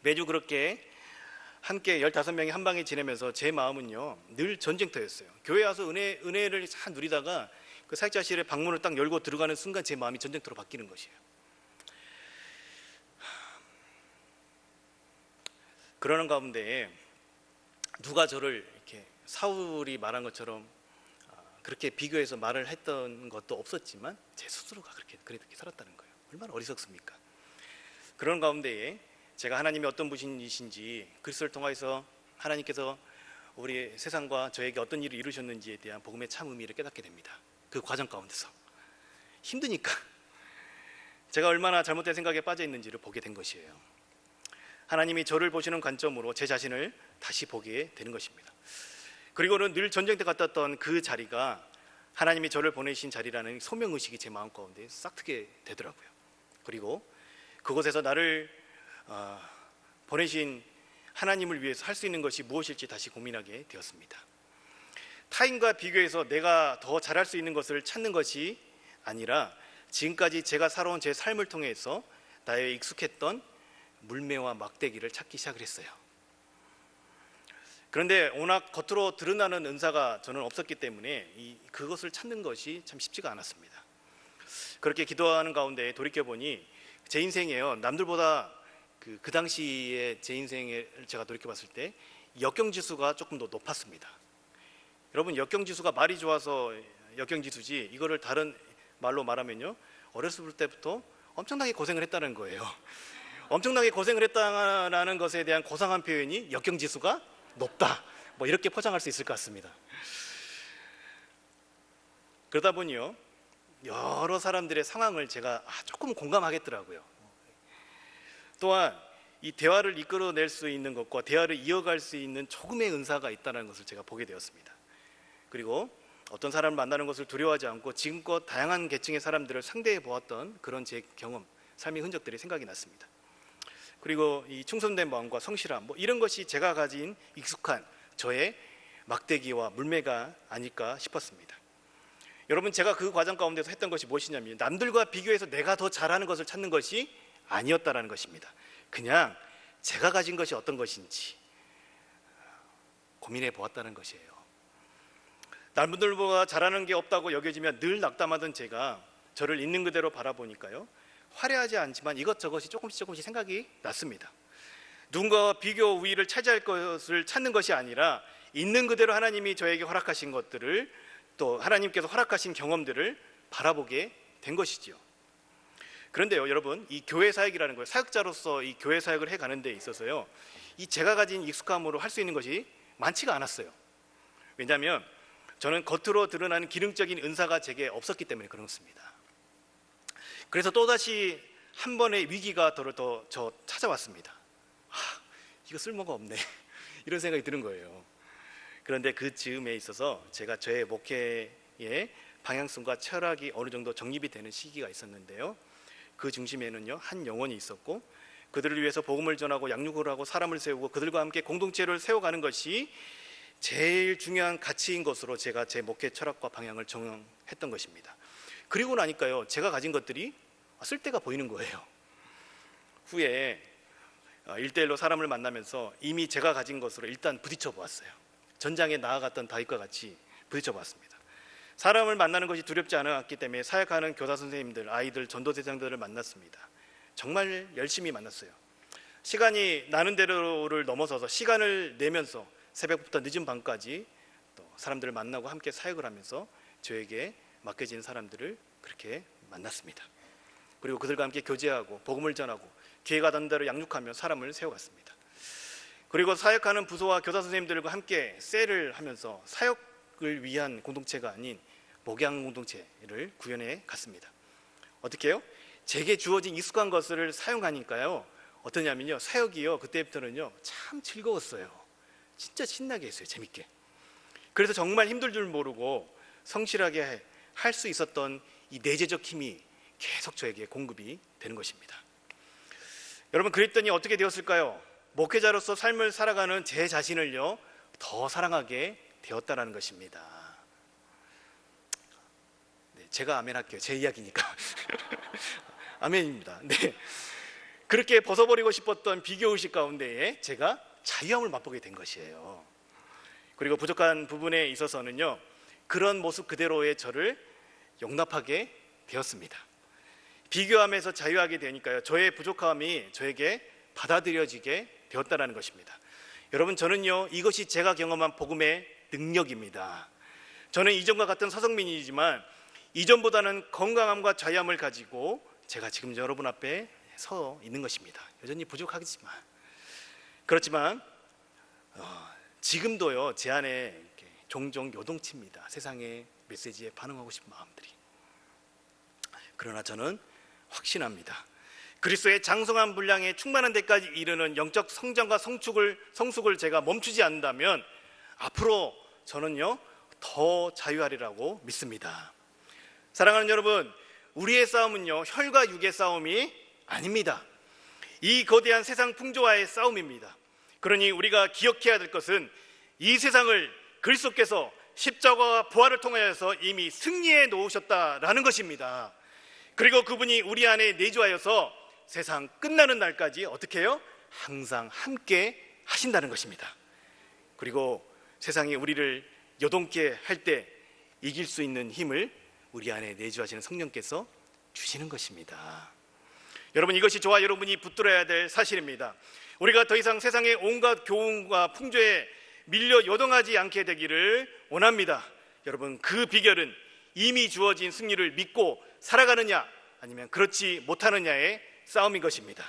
매주 그렇게 함께 15명이 한 방에 지내면서 제 마음은요, 늘 전쟁터였어요. 교회 와서 은혜를 잘 누리다가 그 사역자실의 방문을 딱 열고 들어가는 순간 제 마음이 전쟁터로 바뀌는 것이에요. 그러는 가운데 누가 저를 이렇게 사울이 말한 것처럼 그렇게 비교해서 말을 했던 것도 없었지만 제 스스로가 그렇게 살았다는 거예요. 얼마나 어리석습니까? 그런 가운데에 제가 하나님이 어떤 분이신지 그리스도를 통해서 하나님께서 우리 세상과 저에게 어떤 일을 이루셨는지에 대한 복음의 참 의미를 깨닫게 됩니다. 그 과정 가운데서 힘드니까 제가 얼마나 잘못된 생각에 빠져 있는지를 보게 된 것이에요. 하나님이 저를 보시는 관점으로 제 자신을 다시 보게 되는 것입니다. 그리고는 늘 전쟁터 같았던 그 자리가 하나님이 저를 보내신 자리라는 소명의식이 제 마음 가운데 싹 트게 되더라고요. 그리고 그곳에서 나를 보내신 하나님을 위해서 할 수 있는 것이 무엇일지 다시 고민하게 되었습니다. 타인과 비교해서 내가 더 잘할 수 있는 것을 찾는 것이 아니라 지금까지 제가 살아온 제 삶을 통해서 나의 익숙했던 물매와 막대기를 찾기 시작을 했어요. 그런데 워낙 겉으로 드러나는 은사가 저는 없었기 때문에 그것을 찾는 것이 참 쉽지가 않았습니다. 그렇게 기도하는 가운데 돌이켜보니 제 인생에요, 남들보다 그 당시에 제 인생을 제가 돌이켜봤을 때 역경지수가 조금 더 높았습니다. 여러분, 역경지수가 말이 좋아서 역경지수지, 이거를 다른 말로 말하면요, 어렸을 때부터 엄청나게 고생을 했다는 거예요. 엄청나게 고생을 했다는 것에 대한 고상한 표현이 역경지수가 높다, 뭐 이렇게 포장할 수 있을 것 같습니다. 그러다 보니요, 여러 사람들의 상황을 제가 조금 공감하겠더라고요. 또한 이 대화를 이끌어낼 수 있는 것과 대화를 이어갈 수 있는 조금의 은사가 있다는 것을 제가 보게 되었습니다. 그리고 어떤 사람을 만나는 것을 두려워하지 않고 지금껏 다양한 계층의 사람들을 상대해 보았던 그런 제 경험, 삶의 흔적들이 생각이 났습니다. 그리고 이 충성된 마음과 성실함, 뭐 이런 것이 제가 가진 익숙한 저의 막대기와 물매가 아닐까 싶었습니다. 여러분, 제가 그 과정 가운데서 했던 것이 무엇이냐면 남들과 비교해서 내가 더 잘하는 것을 찾는 것이 아니었다라는 것입니다. 그냥 제가 가진 것이 어떤 것인지 고민해 보았다는 것이에요. 남들보다 잘하는 게 없다고 여겨지면 늘 낙담하던 제가 저를 있는 그대로 바라보니까요, 화려하지 않지만 이것저것이 조금씩 생각이 났습니다. 누군가와 비교 우위를 차지할 것을 찾는 것이 아니라 있는 그대로 하나님이 저에게 허락하신 것들을, 또 하나님께서 허락하신 경험들을 바라보게 된 것이지요. 그런데요, 여러분, 이 교회 사역이라는 거예요. 사역자로서 이 교회 사역을 해가는 데 있어서요, 이 제가 가진 익숙함으로 할 수 있는 것이 많지가 않았어요. 왜냐하면 저는 겉으로 드러나는 기능적인 은사가 제게 없었기 때문에 그렇습니다. 그래서 또다시 한 번의 위기가 저 찾아왔습니다. 이거 쓸모가 없네 이런 생각이 드는 거예요. 그런데 그 즈음에 있어서 제가 저의 목회의 방향성과 철학이 어느 정도 정립이 되는 시기가 있었는데요, 그 중심에는요, 한 영혼이 있었고 그들을 위해서 복음을 전하고 양육을 하고 사람을 세우고 그들과 함께 공동체를 세워가는 것이 제일 중요한 가치인 것으로 제가 제 목회 철학과 방향을 정했던 것입니다. 그리고 나니까요, 제가 가진 것들이 쓸데가 보이는 거예요. 후에 1대1로 사람을 만나면서 이미 제가 가진 것으로 일단 부딪혀 보았어요. 전장에 나아갔던 다윗과 같이 부딪혀 보았습니다. 사람을 만나는 것이 두렵지 않았기 때문에 사역하는 교사 선생님들, 아이들, 전도대장들을 만났습니다. 정말 열심히 만났어요. 시간이 나는 대로를 넘어서서 시간을 내면서 새벽부터 늦은 밤까지 또 사람들을 만나고 함께 사역을 하면서 저에게 맡겨진 사람들을 그렇게 만났습니다. 그리고 그들과 함께 교제하고 복음을 전하고 기회가 닿는 대로 양육하며 사람을 세워갔습니다. 그리고 사역하는 부서와 교사 선생님들과 함께 셀을 하면서 사역을 위한 공동체가 아닌 목양 공동체를 구현해 갔습니다. 어떻게 해요? 제게 주어진 익숙한 것을 사용하니까요, 어떠냐면요, 사역이요, 그때부터는요 참 즐거웠어요. 진짜 신나게 했어요. 재밌게. 그래서 정말 힘들 줄 모르고 성실하게 할 수 있었던 이 내재적 힘이 계속 저에게 공급이 되는 것입니다. 여러분, 그랬더니 어떻게 되었을까요? 목회자로서 삶을 살아가는 제 자신을요 더 사랑하게 되었다는 것입니다. 네, 제가 아멘 할게요. 제 이야기니까 아멘입니다. 네, 그렇게 벗어버리고 싶었던 비교의식 가운데에 제가 자유함을 맛보게 된 것이에요. 그리고 부족한 부분에 있어서는요, 그런 모습 그대로의 저를 용납하게 되었습니다. 비교함에서 자유하게 되니까요, 저의 부족함이 저에게 받아들여지게 되었다는 것입니다. 여러분, 저는요, 이것이 제가 경험한 복음의 능력입니다. 저는 이전과 같은 서성민이지만 이전보다는 건강함과 자유함을 가지고 제가 지금 여러분 앞에 서 있는 것입니다. 여전히 부족하지만, 그렇지만 지금도요 제 안에 이렇게 종종 요동칩니다. 세상의 메시지에 반응하고 싶은 마음들이. 그러나 저는 확신합니다. 그리스도의 장성한 분량에 충만한 데까지 이르는 영적 성장과 성숙을 제가 멈추지 않는다면 앞으로 저는요 더 자유하리라고 믿습니다. 사랑하는 여러분, 우리의 싸움은요 혈과 육의 싸움이 아닙니다. 이 거대한 세상 풍조와의 싸움입니다. 그러니 우리가 기억해야 될 것은 이 세상을 그리스도께서 십자가와 부활을 통하여서 이미 승리해 놓으셨다라는 것입니다. 그리고 그분이 우리 안에 내주하여서 세상 끝나는 날까지 어떻게 해요? 항상 함께 하신다는 것입니다. 그리고 세상이 우리를 요동케 할 때 이길 수 있는 힘을 우리 안에 내주하시는 성령께서 주시는 것입니다. 여러분, 이것이 저와 여러분이 붙들어야 될 사실입니다. 우리가 더 이상 세상의 온갖 교훈과 풍조에 밀려 요동하지 않게 되기를 원합니다. 여러분, 그 비결은 이미 주어진 승리를 믿고 살아가느냐 아니면 그렇지 못하느냐의 싸움인 것입니다.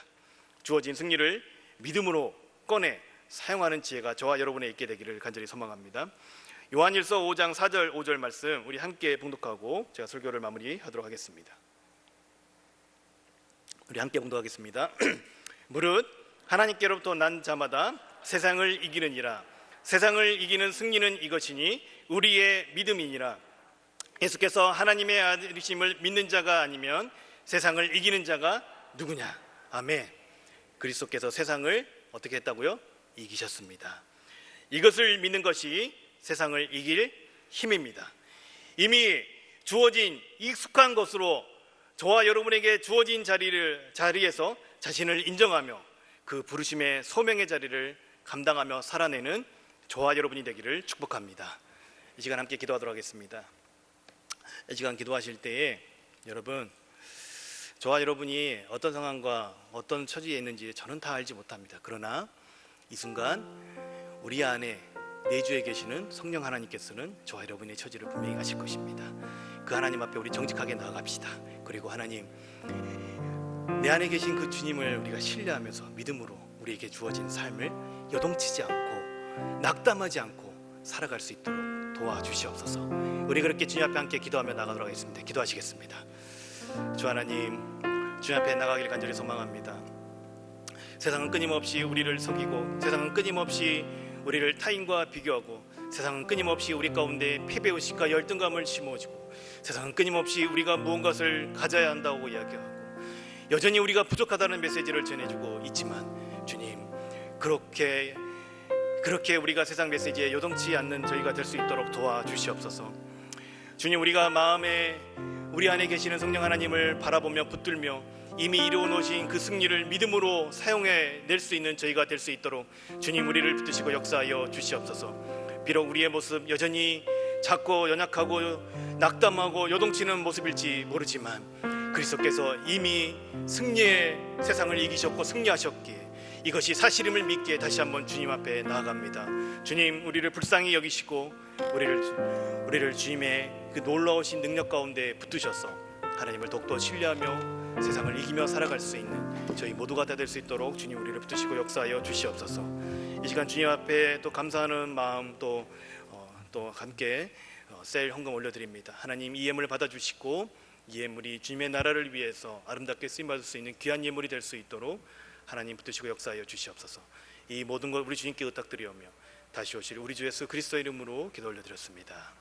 주어진 승리를 믿음으로 꺼내 사용하는 지혜가 저와 여러분에 있게 되기를 간절히 소망합니다. 요한일서 5장 4절 5절 말씀 우리 함께 봉독하고 제가 설교를 마무리하도록 하겠습니다. 우리 함께 봉독하겠습니다. 무릇 하나님께로부터 난 자마다 세상을 이기느니라. 세상을 이기는 승리는 이것이니 우리의 믿음이니라. 예수께서 하나님의 아들이심을 믿는 자가 아니면 세상을 이기는 자가 누구냐? 아멘. 그리스도께서 세상을 어떻게 했다고요? 이기셨습니다. 이것을 믿는 것이 세상을 이길 힘입니다. 이미 주어진 익숙한 것으로 저와 여러분에게 주어진 자리에서 자신을 인정하며 그 부르심의 소명의 자리를 감당하며 살아내는 저와 여러분이 되기를 축복합니다. 이 시간 함께 기도하도록 하겠습니다. 이 시간 기도하실 때에 여러분, 저와 여러분이 어떤 상황과 어떤 처지에 있는지 저는 다 알지 못합니다. 그러나 이 순간 우리 안에 내주에 계시는 성령 하나님께서는 저와 여러분의 처지를 분명히 아실 것입니다. 그 하나님 앞에 우리 정직하게 나아갑시다. 그리고 하나님, 내 안에 계신 그 주님을 우리가 신뢰하면서 믿음으로 우리에게 주어진 삶을 요동치지 않고 낙담하지 않고 살아갈 수 있도록 도와주시옵소서. 우리 그렇게 주님 앞에 함께 기도하며 나가도록 하겠습니다. 기도하시겠습니다. 주 하나님, 주님 앞에 나가기를 간절히 소망합니다. 세상은 끊임없이 우리를 속이고, 세상은 끊임없이 우리를 타인과 비교하고, 세상은 끊임없이 우리 가운데 패배의식과 열등감을 심어주고, 세상은 끊임없이 우리가 무언가를 가져야 한다고 이야기하고, 여전히 우리가 부족하다는 메시지를 전해주고 있지만, 주님, 그렇게 우리가 세상 메시지에 요동치 않는 저희가 될 수 있도록 도와주시옵소서. 주님, 우리가 마음에 우리 안에 계시는 성령 하나님을 바라보며 붙들며 이미 이루어 놓으신 그 승리를 믿음으로 사용해 낼 수 있는 저희가 될 수 있도록 주님, 우리를 붙드시고 역사하여 주시옵소서. 비록 우리의 모습 여전히 작고 연약하고 낙담하고 요동치는 모습일지 모르지만 그리스도께서 이미 승리의 세상을 이기셨고 승리하셨기에 이것이 사실임을 믿기에 다시 한번 주님 앞에 나아갑니다. 주님, 우리를 불쌍히 여기시고 우리를 주님의 그 놀라우신 능력 가운데 붙드셔서 하나님을 더욱더 신뢰하며 세상을 이기며 살아갈 수 있는 저희 모두가 다 될 수 있도록 주님, 우리를 붙드시고 역사하여 주시옵소서. 이 시간 주님 앞에 또 감사하는 마음 또 함께 셀 헌금 올려드립니다. 하나님, 이 예물을 받아주시고 이 예물이 주님의 나라를 위해서 아름답게 쓰임받을 수 있는 귀한 예물이 될 수 있도록 하나님 붙드시고 역사하여 주시옵소서. 이 모든 것 우리 주님께 의탁드리오며 다시 오실 우리 주 예수 그리스도의 이름으로 기도 올려드렸습니다.